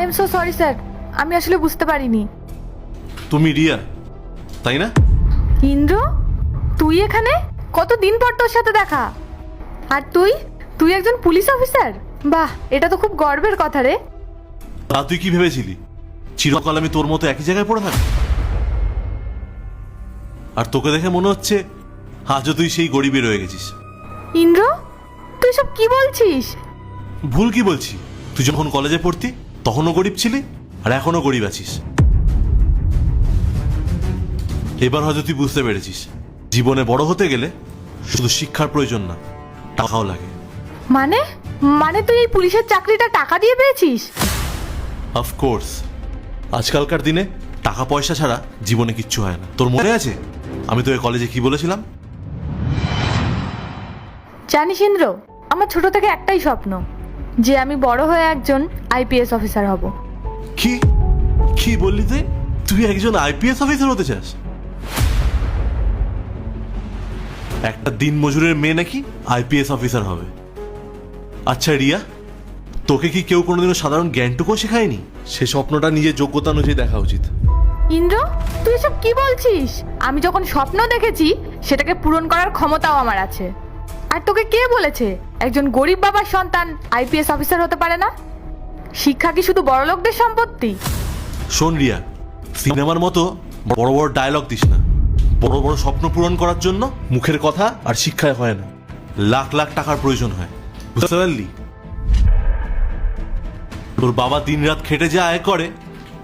Am so sorry sir, আমি আসলে বুঝতে পারিনি। তুমি রিয়া, তাই না? ইন্দ্র, তুই এখানে? কতদিন পর তোর সাথে দেখা। আর তুই তুই একজন পুলিশ অফিসার? বাহ, এটা তো খুব গর্বের কথা রে। তা তুই কি ভেবেছিলি চিরকাল আমি তোর মতো একই জায়গায় পড়ে থাকি? আর তোকে দেখে মনে হচ্ছে আজও তুই সেই গরিবই রয়ে গেছিস। ইন্দ্র, তুই সব কি বলছিস? ভুল কি বলছি? তুই যখন কলেজে পড়তি তখনও গরিব ছিলি, আর এখনো গরিব আছিস। এবার হয়তো তুই বুঝতে পেরেছিস জীবনে বড় হতে গেলে শুধু শিক্ষার প্রয়োজন না, টাকাও লাগে। মানে মানে তুই এই পুলিশের চাকরিটা টাকা দিয়ে পেয়েছিস? অফকোর্স, আজকালকার দিনে টাকা পয়সা ছাড়া জীবনে কিচ্ছু হয় না। তোর মনে আছে আমি তোকে কলেজে কি বলেছিলাম? জানিস ইন্দ্র, আমার ছোট থেকে একটাই স্বপ্ন, যে আমি বড় হয়ে একজন আইপিএস অফিসার হব। কি কি বললি তুই? তুই একজন আইপিএস অফিসার হতে চাস? একটা দিন মজুরের মেয়ে নাকি আইপিএস অফিসার হবে? আচ্ছা রিয়া, তোকে কি কেউ কোনোদিনও সাধারণ জ্ঞানটুকু শেখায়নি? সে স্বপ্নটা নিজের যোগ্যতা অনুযায়ী দেখা উচিত। ইন্দ্র, তুই সব কি বলছিস? আমি যখন স্বপ্ন দেখেছি সেটাকে পূরণ করার ক্ষমতাও আমার আছে। আর তোকে কে বলেছে একজন গরিব বাবার সন্তান আইপিএস অফিসার হতে পারে না? শিক্ষা কি শুধু বড়লোকদের সম্পত্তি? শোন রিয়া, সিনেমার মতো বড় বড় ডায়লগ দিস না। বড় বড় স্বপ্ন পূরণ করার জন্য মুখের কথা আর শিক্ষায় হয় না, লাখ লাখ টাকার প্রয়োজন হয়। বুঝতে পারলি? তোর বাবা দিনরাত খেটে যা আয় করে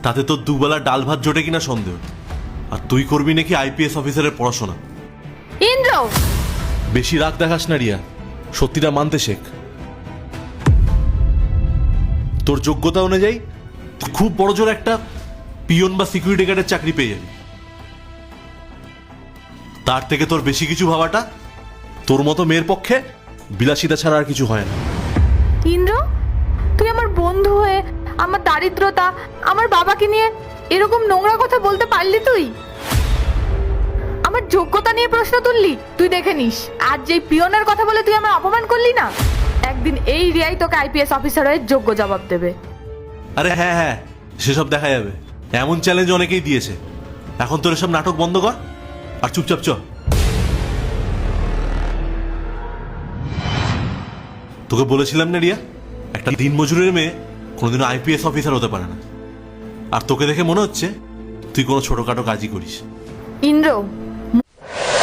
তাতে তোর দুবেলা ডাল ভাত জোটে কিনা সন্দেহ। আর তুই করবি নাকি আইপিএস অফিসারের পড়াশোনা। ইন্দ্র, বেশি রাগ দেখাস না রিয়া, সত্যিটা মানতে শেখ। তোর যোগ্যতা অনুযায়ী তুই খুব বড় জোর একটা পিয়ন বা সিকিউরিটি গার্ডের চাকরি পেয়ে যাবি। তার থেকে তোর বেশি কিছু ভাবাটা তোর মতো মেয়ের পক্ষে বিলাসিতা ছাড়া আর কিছু হয় না। ইন্দ্র, তুই আমার বন্ধু হয়ে আমার দারিদ্রতা, আমার বাবাকে নিয়ে এরকম নোংরা কথা বলতে পারলি? তুই আমার যোগ্যতা নিয়ে প্রশ্ন তুললি? তুই দেখে নিস, আজ যেই পিয়নের কথা বলে তুই আমার অপমান করলি না, একদিন এই রিয়াই তোকে আইপিএস অফিসার হয়ে যোগ্য জবাব দেবে। আরে হ্যাঁ হ্যাঁ, সেসব দেখা যাবে। এমন চ্যালেঞ্জ অনেকেই দিয়েছে। এখন তোর এসব নাটক বন্ধ কর আর চুপচাপ চ। তোকে বলেছিলাম না রিয়া, একটা দিন মজুরের মেয়ে কোনোদিনও আইপিএস অফিসার হতে পারে না। আর তোকে দেখে মনে হচ্ছে তুই কোনো ছোটখাটো কাজই করিস। ইন্দ্র,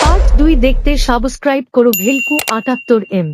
পার্ট 2 দেখতে সাবস্ক্রাইব করো ভেলকু 78M।